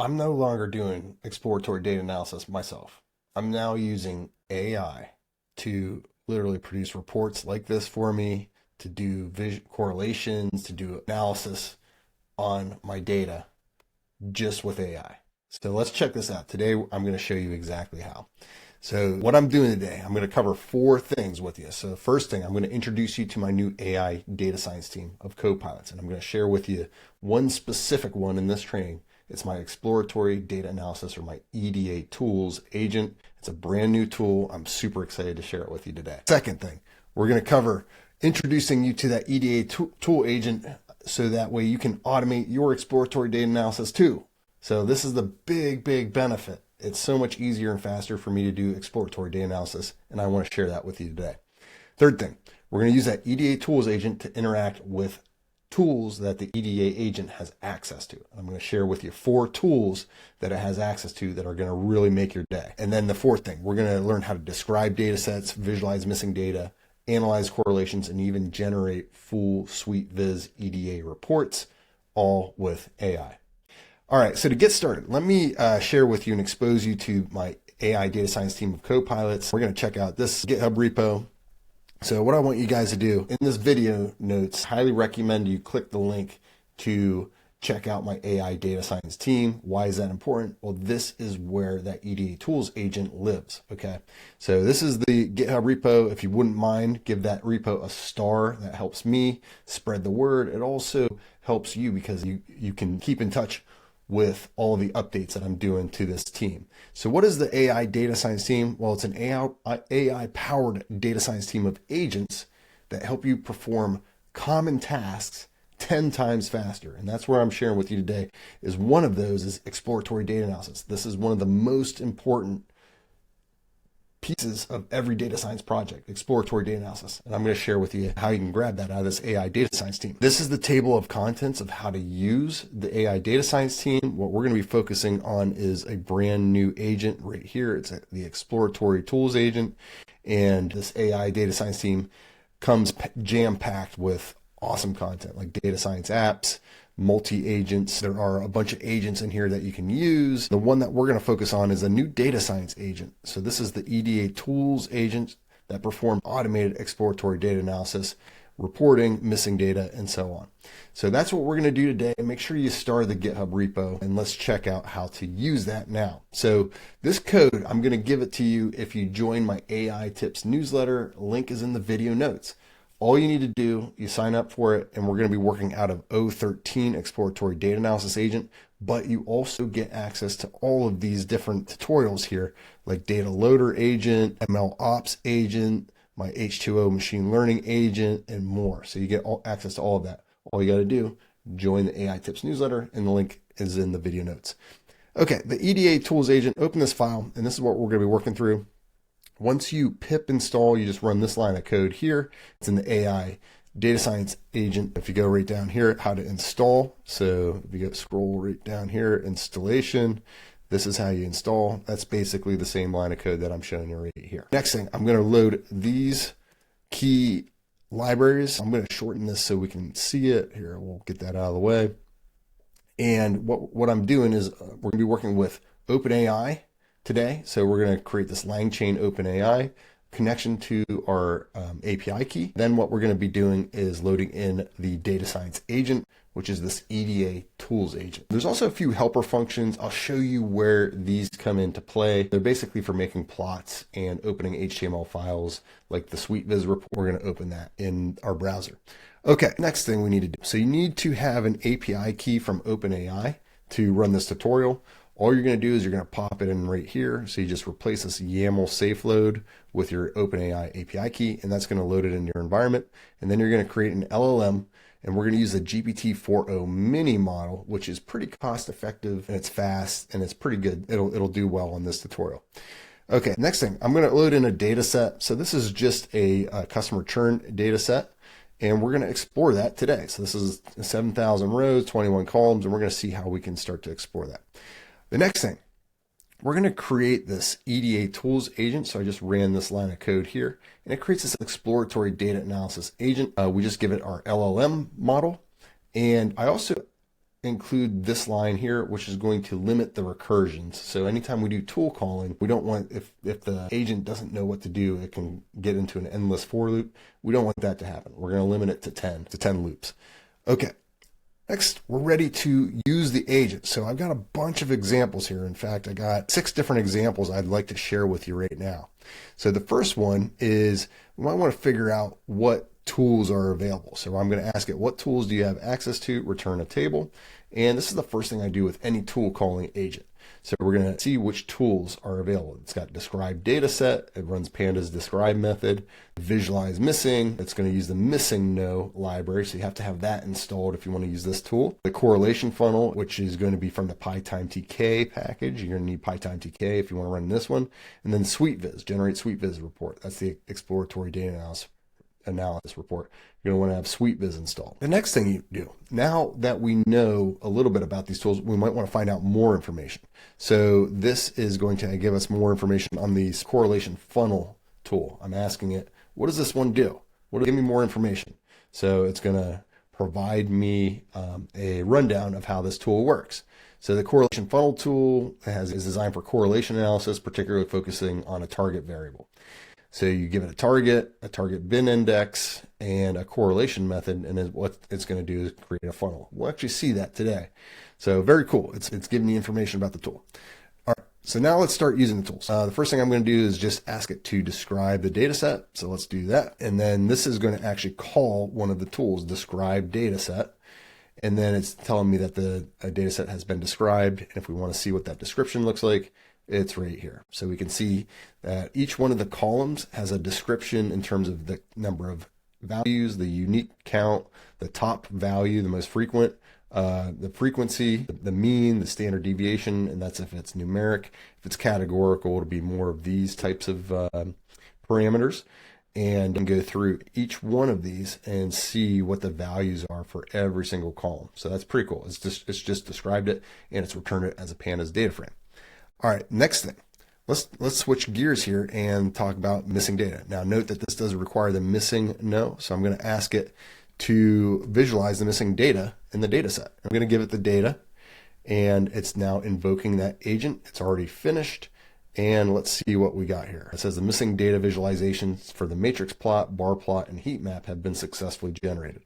I'm no longer doing exploratory data analysis myself. I'm now using AI to literally produce reports like this for me, to do correlations, to do analysis on my data just with AI. So let's check this out. Today, I'm going to show you exactly how. So what I'm doing today, I'm going to cover 4 things with you. So the first thing, I'm going to introduce you to my new AI data science team of co-pilots, and I'm going to share with you one specific one in this training. It's my exploratory data analysis, or my EDA tools agent. It's a brand new tool. I'm super excited to share it with you today. Second thing, we're going to cover introducing you to that EDA tool agent so that way you can automate your exploratory data analysis too. So this is the big benefit. It's so much easier and faster for me to do exploratory data analysis, and I want to share that with you today. Third thing, we're going to use that EDA tools agent to interact with tools that the EDA agent has access to. I'm going to share with you 4 tools that it has access to that are going to really make your day. And then the fourth thing, we're going to learn how to describe data sets, visualize missing data, analyze correlations, and even generate full SweetViz EDA reports, all with AI. All right, so to get started, let me share with you and expose you to my AI data science team of co-pilots. We're going to check out this GitHub repo. So what I want you guys to do in this video notes, highly recommend you click the link to check out my AI data science team. Why is that important? Well, this is where that EDA tools agent lives, okay? So this is the GitHub repo. If you wouldn't mind, give that repo a star. That helps me spread the word. It also helps you because you can keep in touch with all of the updates that I'm doing to this team. So what is the AI data science team? Well, it's an AI powered data science team of agents that help you perform common tasks 10 times faster. And that's where I'm sharing with you today is one of those is exploratory data analysis. This is one of the most important pieces of every data science project, exploratory data analysis. And I'm going to share with you how you can grab that out of this AI data science team. This is the table of contents of how to use the AI data science team. What we're going to be focusing on is a brand new agent right here. It's the exploratory tools agent. And this AI data science team comes jam-packed with awesome content like data science apps, multi-agents. There are a bunch of agents in here that you can use. The one that we're going to focus on is a new data science agent. So this is the EDA tools agent that perform automated exploratory data analysis, reporting, missing data, and so on. So that's what we're going to do today. Make sure you star the GitHub repo and let's check out how to use that now. So this code, I'm going to give it to you if you join my AI tips newsletter. Link is in the video notes. All you need to do, you sign up for it, and we're going to be working out of O13 exploratory data analysis agent, but you also get access to all of these different tutorials here, like data loader agent, ML ops agent, my H2O machine learning agent, and more. So you get access to all of that. All you got to do, join the AI tips newsletter, and the link is in the video notes. Okay, the EDA tools agent, open this file, and this is what we're going to be working through. Once you pip install, you just run this line of code here. It's in the AI data science agent. If you go right down here, how to install. So if you go scroll right down here, installation, this is how you install. That's basically the same line of code that I'm showing you right here. Next thing, I'm going to load these key libraries. I'm going to shorten this so we can see it. Here, we'll get that out of the way. And what I'm doing is we're going to be working with OpenAI today. So we're going to create this LangChain OpenAI connection to our API key. Then what we're going to be doing is loading in the data science agent, which is this EDA tools agent. There's also a few helper functions. I'll show you where these come into play. They're basically for making plots and opening HTML files like the SweetViz report. We're going to open that in our browser. Okay, next thing we need to do. So you need to have an API key from OpenAI to run this tutorial. All you're going to do is you're going to pop it in right here. So you just replace this YAML safe load with your OpenAI API key, and that's going to load it in your environment. And then you're going to create an LLM, and we're going to use the GPT-4o mini model, which is pretty cost effective and it's fast and it's pretty good. It'll do well on this tutorial. Okay, next thing, I'm going to load in a data set. So this is just a customer churn data set, and we're going to explore that today. So this is 7,000 rows, 21 columns, and we're going to see how we can start to explore that. The next thing, we're going to create this EDA tools agent. So I just ran this line of code here, and it creates this exploratory data analysis agent. We just give it our LLM model. And I also include this line here, which is going to limit the recursions. So anytime we do tool calling, we don't want, if the agent doesn't know what to do, it can get into an endless for loop. We don't want that to happen. We're going to limit it to 10 loops. Okay. Next, we're ready to use the agent. So I've got a bunch of examples here. In fact, I got 6 different examples I'd like to share with you right now. So the first one is we might want to figure out what tools are available. So I'm going to ask it, what tools do you have access to? Return a table. And this is the first thing I do with any tool calling agent. So we're going to see which tools are available. It's got describe dataset. It runs pandas describe method. Visualize missing. It's going to use the missing no library. So you have to have that installed if you want to use this tool. The correlation funnel, which is going to be from the PyTimeTK package. You're going to need PyTimeTK if you want to run this one. And then SweetViz, generate SweetViz report. That's the exploratory data analysis report. You're going to want to have SweetViz installed. The next thing you do, now that we know a little bit about these tools, we might want to find out more information. So this is going to give us more information on the correlation funnel tool. I'm asking it, what does this one do? Give me more information. So it's going to provide me a rundown of how this tool works. So the correlation funnel tool is designed for correlation analysis, particularly focusing on a target variable. So you give it a target bin index, and a correlation method, and then what it's going to do is create a funnel. We'll actually see that today. So very cool. It's giving me information about the tool. All right, so now let's start using the tools. The first thing I'm going to do is just ask it to describe the data set. So let's do that. And then this is going to actually call one of the tools, describe data set. And then it's telling me that the data set has been described. And if we want to see what that description looks like, it's right here. So we can see that each one of the columns has a description in terms of the number of values, the unique count, the top value, the most frequent, the frequency, the mean, the standard deviation, and that's if it's numeric. If it's categorical, it'll be more of these types of parameters, and go through each one of these and see what the values are for every single column. So that's pretty cool. It's just described it, and it's returned it as a pandas data frame. All right, next thing. Let's switch gears here and talk about missing data. Now note that this does require the missing no, so I'm going to ask it to visualize the missing data in the data set. I'm going to give it the data, and it's now invoking that agent. It's already finished, and let's see what we got here. It says the missing data visualizations for the matrix plot, bar plot, and heat map have been successfully generated.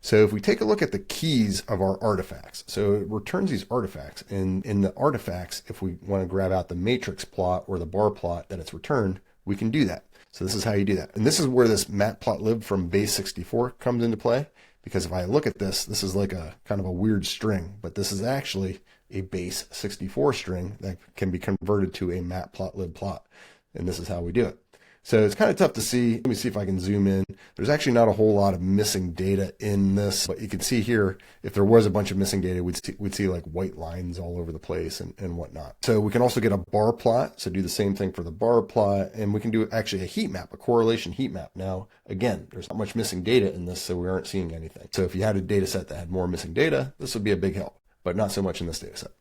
So if we take a look at the keys of our artifacts, so it returns these artifacts, and in the artifacts, if we want to grab out the matrix plot or the bar plot that it's returned, we can do that. So this is how you do that. And this is where this matplotlib from base 64 comes into play, because if I look at this, this is like a kind of a weird string, but this is actually a base 64 string that can be converted to a matplotlib plot. And this is how we do it. So it's kind of tough to see. Let me see if I can zoom in. There's actually not a whole lot of missing data in this, but you can see here, if there was a bunch of missing data, we'd see like white lines all over the place and whatnot. So we can also get a bar plot. So do the same thing for the bar plot, and we can do actually a heat map, a correlation heat map. Now, again, there's not much missing data in this, so we aren't seeing anything. So if you had a data set that had more missing data, this would be a big help, but not so much in this data set.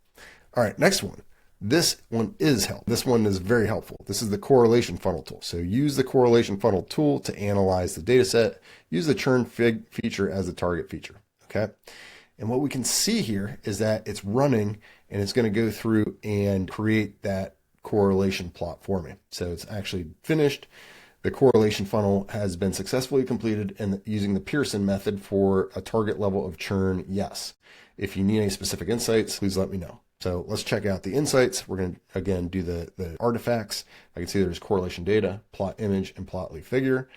All right, next one. This one is helpful. This one is very helpful. This is the correlation funnel tool. So use the correlation funnel tool to analyze the data set. Use the churn feature as the target feature. Okay. And what we can see here is that it's running, and it's going to go through and create that correlation plot for me. So it's actually finished. The correlation funnel has been successfully completed, and using the Pearson method for a target level of churn, yes. If you need any specific insights, please let me know. So let's check out the insights. We're going to, again, do the artifacts. I can see there's correlation data, plot image, and plot leaf figure.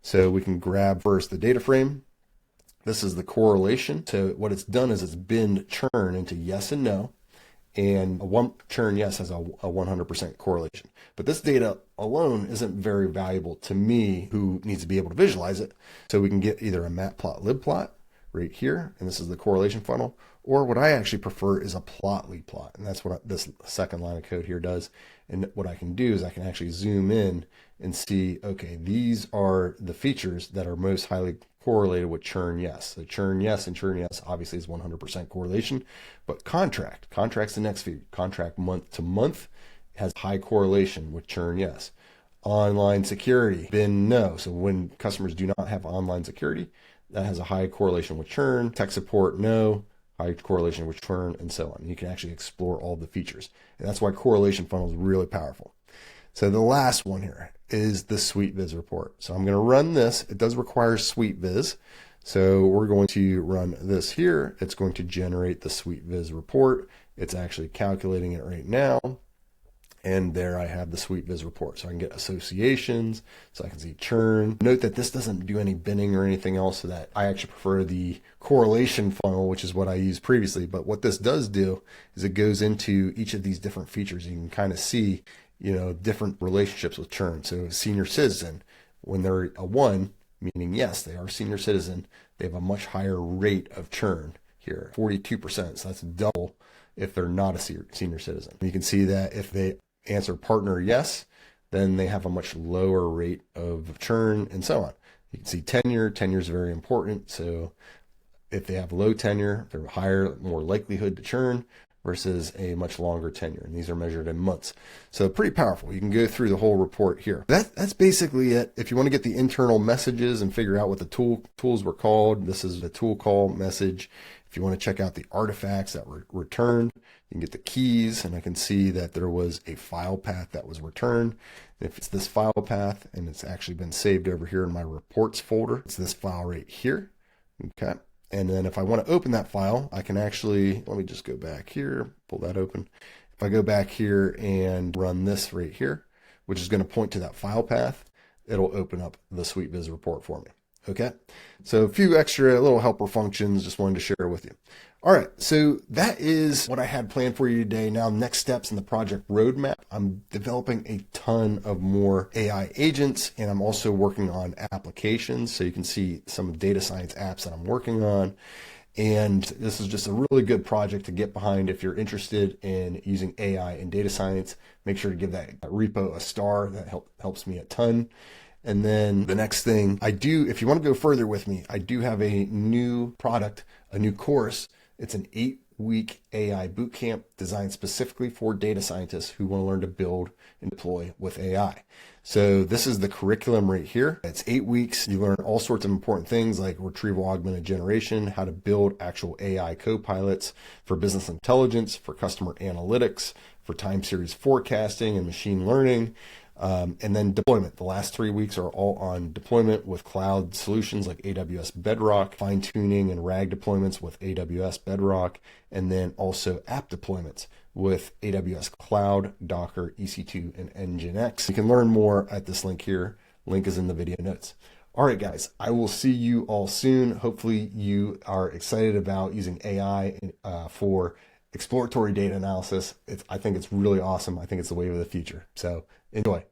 So we can grab first the data frame. This is the correlation. So what it's done is it's binned churn into yes and no. And churn yes has a 100% correlation. But this data alone isn't very valuable to me, who needs to be able to visualize it. So we can get either a matplotlib plot right here, and this is the correlation funnel, or what I actually prefer is a plotly plot, and that's what this second line of code here does. And what I can do is I can actually zoom in and see, okay, these are the features that are most highly correlated with churn yes. So churn yes and churn yes obviously is 100% correlation, but contract's the next feature. Contract month to month has high correlation with churn yes. Online security, bin no. So when customers do not have online security, that has a high correlation with churn. Tech support, no. high correlation with churn, and so on. You can actually explore all the features. And that's why correlation funnel is really powerful. So the last one here is the SweetViz report. So I'm going to run this. It does require SweetViz. So we're going to run this here. It's going to generate the SweetViz report. It's actually calculating it right now. And there I have the SweetViz report. So I can get associations, so I can see churn. Note that this doesn't do any binning or anything else, so that I actually prefer the correlation funnel, which is what I used previously. But what this does do is it goes into each of these different features. You can kind of see, different relationships with churn. So senior citizen, when they're a 1, meaning yes, they are a senior citizen, they have a much higher rate of churn here, 42%. So that's double if they're not a senior citizen. You can see that if they answer partner yes, then they have a much lower rate of churn, and so on. You can see tenure. Tenure is very important. So if they have low tenure, they're higher, more likelihood to churn versus a much longer tenure. And these are measured in months. So pretty powerful. You can go through the whole report here. That's basically it. If you want to get the internal messages and figure out what the tools were called, this is the tool call message. If you want to check out the artifacts that were returned, you can get the keys, and I can see that there was a file path that was returned. If it's this file path and it's actually been saved over here in my reports folder, it's this file right here. Okay. And then if I want to open that file, I can actually, let me just go back here, pull that open. If I go back here and run this right here, which is going to point to that file path, it'll open up the SweetViz report for me. Okay, so a few extra little helper functions, just wanted to share with you. All right, so that is what I had planned for you today. Now, next steps in the project roadmap. I'm developing a ton of more AI agents, and I'm also working on applications. So you can see some data science apps that I'm working on. And this is just a really good project to get behind if you're interested in using AI in data science. Make sure to give that repo a star. That helps me a ton. And then the next thing if you want to go further with me, I do have a new product, a new course. It's an 8-week AI bootcamp designed specifically for data scientists who want to learn to build and deploy with AI. So this is the curriculum right here. It's 8 weeks. You learn all sorts of important things like retrieval augmented generation, how to build actual AI co-pilots for business intelligence, for customer analytics, for time series forecasting and machine learning. And then deployment. The last 3 weeks are all on deployment with cloud solutions like AWS Bedrock, fine-tuning and RAG deployments with AWS Bedrock, and then also app deployments with AWS Cloud, Docker, EC2, and Nginx. You can learn more at this link here. Link is in the video notes. All right, guys, I will see you all soon. Hopefully you are excited about using AI for exploratory data analysis. I think it's really awesome. I think it's the wave of the future. So enjoy.